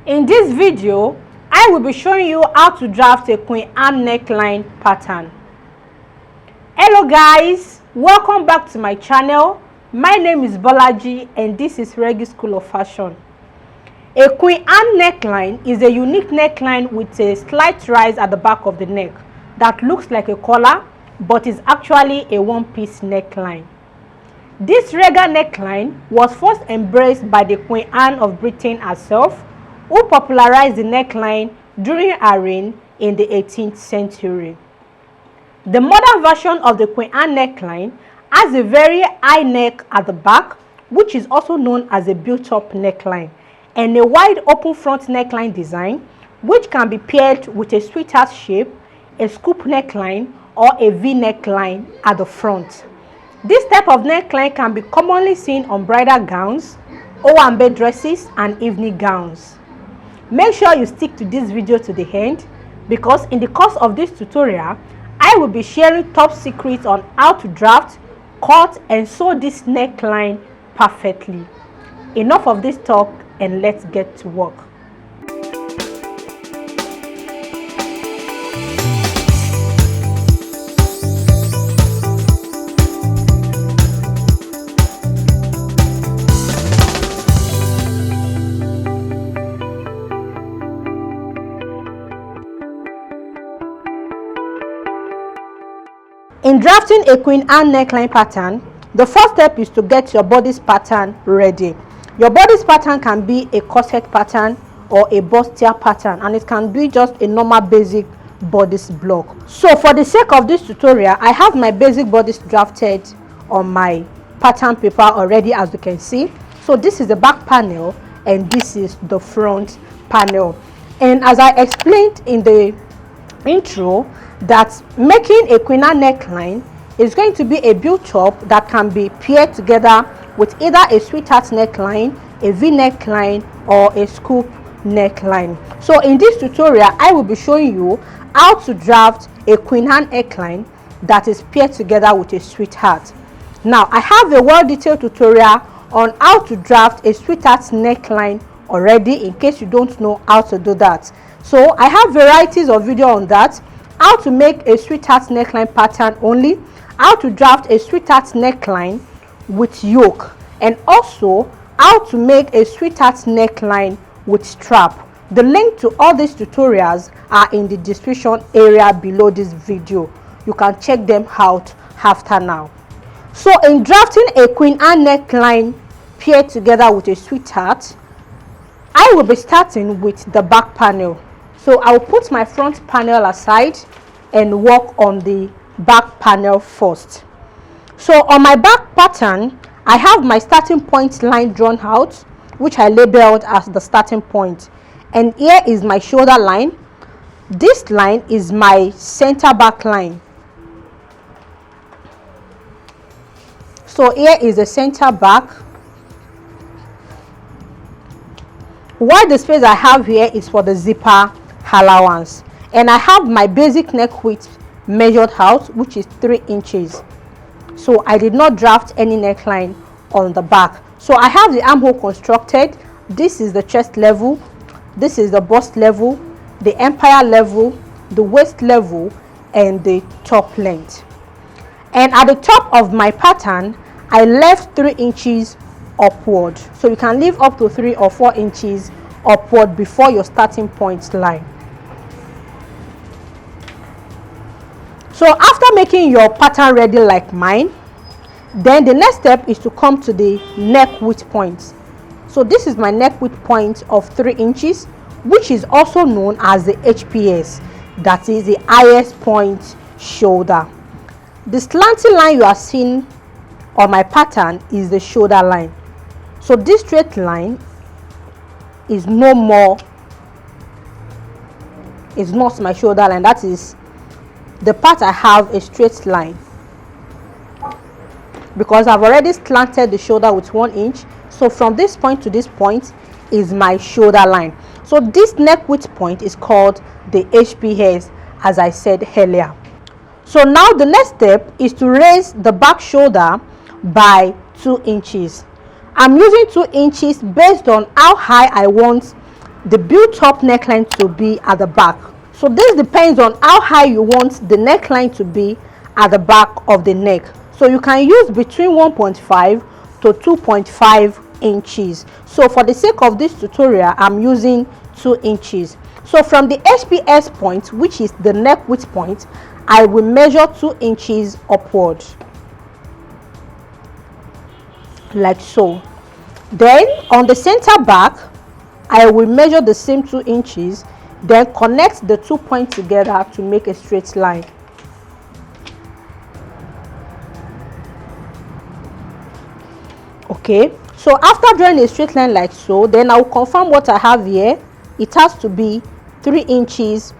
In this video, I will be showing you how to draft a Queen Anne neckline pattern. Hello guys, welcome back to my channel. My name is Bolaji and this is Regal School of Fashion. A Queen Anne neckline is a unique neckline with a slight rise at the back of the neck that looks like a collar but is actually a one-piece neckline. This regal neckline was first embraced by the Queen Anne of Britain herself, who popularized the neckline during her reign in the 18th century. The modern version of the Queen Anne neckline has a very high neck at the back, which is also known as a built-up neckline, and a wide open front neckline design, which can be paired with a sweetheart shape, a scoop neckline, or a V neckline at the front. This type of neckline can be commonly seen on bridal gowns, owambe dresses, and evening gowns. Make sure you stick to this video to the end, because in the course of this tutorial, I will be sharing top secrets on how to draft, cut, and sew this neckline perfectly. Enough of this talk and let's get to work. In drafting a Queen Anne neckline pattern, the first step is to get your bodice pattern ready. Your bodice pattern can be a corset pattern or a bustier pattern, and it can be just a normal basic bodice block. So for the sake of this tutorial, I have my basic bodice drafted on my pattern paper already, as you can see. So this is the back panel and this is the front panel. And as I explained in the intro, that making a Queen Anne neckline is going to be a build-up that can be paired together with either a sweetheart neckline, a V neckline, or a scoop neckline. So in this tutorial, I will be showing you how to draft a Queen Anne neckline that is paired together with a sweetheart. Now, I have a well-detailed tutorial on how to draft a sweetheart neckline already, in case you don't know how to do that. So I have varieties of video on that: how to make a sweetheart neckline pattern only, how to draft a sweetheart neckline with yoke, and also how to make a sweetheart neckline with strap. The link to all these tutorials are in the description area below this video. You can check them out after now. So in drafting a Queen Anne neckline paired together with a sweetheart, I will be starting with the back panel. So I will put my front panel aside and work on the back panel first. So on my back pattern, I have my starting point line drawn out, which I labeled as the starting point. And here is my shoulder line. This line is my center back line. So here is the center back. While the space I have here is for the zipper allowance, and I have my basic neck width measured out, which is 3 inches. So I did not draft any neckline on the back. So I have the armhole constructed. This is the chest level, this is the bust level, the empire level, the waist level, and the top length. And at the top of my pattern, I left 3 inches upward. So you can leave up to 3 or 4 inches upward before your starting point line. So after making your pattern ready like mine, then the next step is to come to the neck width point. So this is my neck width point of 3 inches, which is also known as the HPS, that is the highest point shoulder. The slanty line you are seeing on my pattern is the shoulder line. So this straight line is no more, is not my shoulder line. That is the part I have a straight line, because I've already slanted the shoulder with 1 inch. So from this point to this point is my shoulder line. So this neck width point is called the HPS, as I said earlier. So now the next step is to raise the back shoulder by 2 inches. I'm using 2 inches based on how high I want the built-up neckline to be at the back. So this depends on how high you want the neckline to be at the back of the neck. So you can use between 1.5 to 2.5 inches. So for the sake of this tutorial, I'm using 2 inches. So from the HPS point, which is the neck width point, I will measure 2 inches upward, like so. Then on the center back, I will measure the same 2 inches, then connect the 2 points together to make a straight line. Okay, so after drawing a straight line like so, then I will confirm what I have here. It has to be 3 inches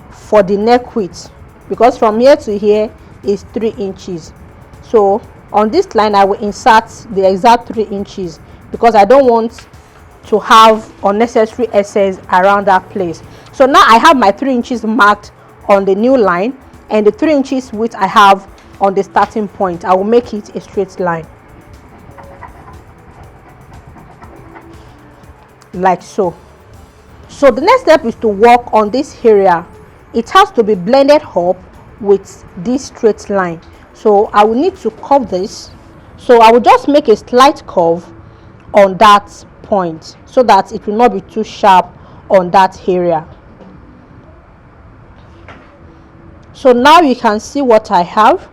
for the neck width, because from here to here is 3 inches. So on this line, I will insert the exact 3 inches because I don't want to have unnecessary excess around that place. So now I have my 3 inches marked on the new line, and the 3 inches width I have on the starting point. I will make it a straight line, like so. So the next step is to work on this area. It has to be blended up with this straight line. So I will need to curve this. So I will just make a slight curve on that point so that it will not be too sharp on that area. So now you can see what I have.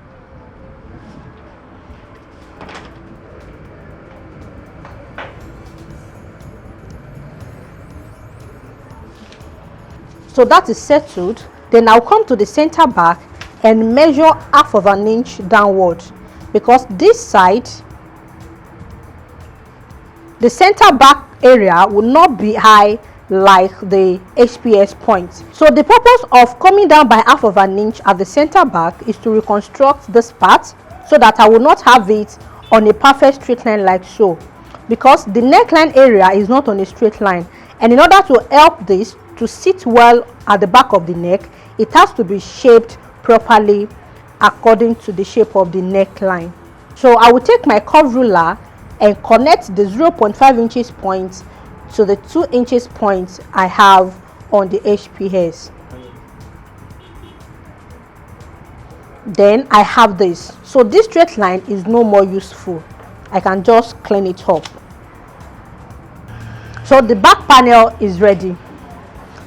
So that is settled. Then I'll come to the center back and measure half of an inch downward, because this side, the center back area will not be high like the HPS point. So the purpose of coming down by half of an inch at the center back is to reconstruct this part so that I will not have it on a perfect straight line like so, because the neckline area is not on a straight line, and in order to help this to sit well at the back of the neck, it has to be shaped properly according to the shape of the neckline. So I will take my curve ruler and connect the 0.5 inches point to the 2 inches point I have on the HPS. Then I have this. So this straight line is no more useful. I can just clean it up. So the back panel is ready.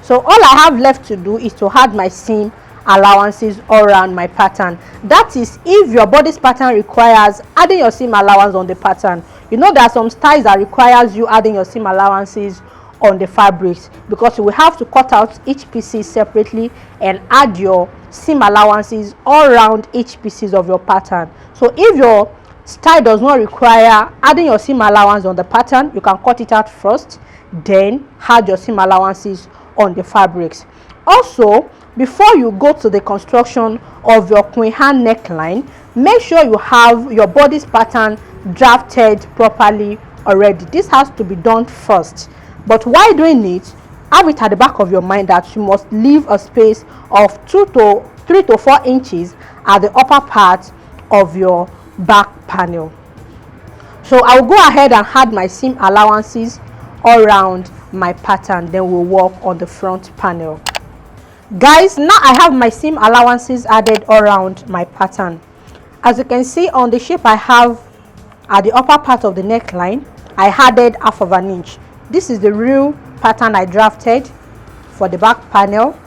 So all I have left to do is to add my seam allowances all around my pattern. That is, if your body's pattern requires adding your seam allowance on the pattern. You know, there are some styles that requires you adding your seam allowances on the fabrics, because you will have to cut out each piece separately and add your seam allowances all around each pieces of your pattern. So if your style does not require adding your seam allowance on the pattern, you can cut it out first, then add your seam allowances on the fabrics. Also, before you go to the construction of your queen hand neckline, make sure you have your body's pattern drafted properly already. This has to be done first, but while doing it, have it at the back of your mind that you must leave a space of 3 to 4 inches at the upper part of your back panel. So I'll go ahead and add my seam allowances all around my pattern, then we'll work on the front panel. Guys, now I have my seam allowances added all around my pattern. As you can see on the shape I have at the upper part of the neckline, I added half of an inch. This is the real pattern I drafted for the back panel.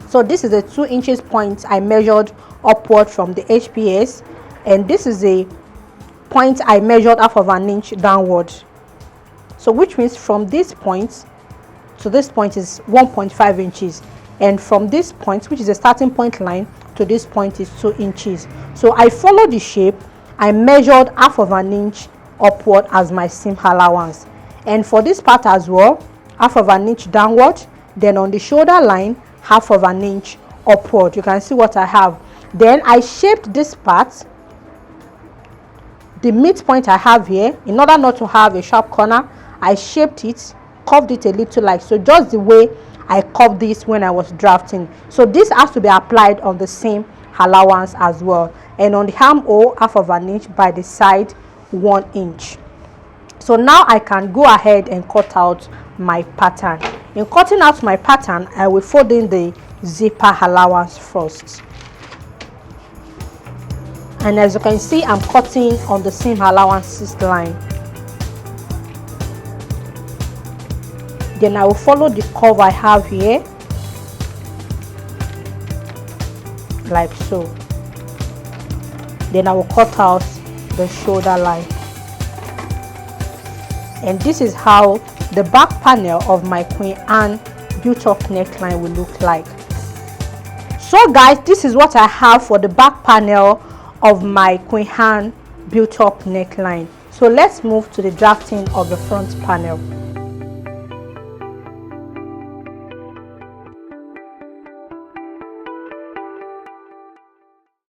So this is a 2 inches point I measured upward from the HPS, and this is a point I measured half of an inch downward. So which means from this point to this point is 1.5 inches, and from this point, which is the starting point line, to this point is 2 inches. So I followed the shape. I measured half of an inch upward as my seam allowance, and for this part as well, half of an inch downward. Then on the shoulder line, half of an inch upward. You can see what I have. Then I shaped this part, the midpoint I have here, in order not to have a sharp corner. I shaped it, curved it a little like so, just the way I curved this when I was drafting. So this has to be applied on the seam allowance as well, and on the armhole, half of an inch, by the side 1 inch. So now I can go ahead and cut out my pattern. In cutting out my pattern, I will fold in the zipper allowance first. And as you can see, I'm cutting on the seam allowances line. Then I will follow the curve I have here, like so. Then I will cut out the shoulder line. And this is how the back panel of my Queen Anne built-up neckline will look like. So guys, this is what I have for the back panel of my Queen Anne built-up neckline. So let's move to the drafting of the front panel.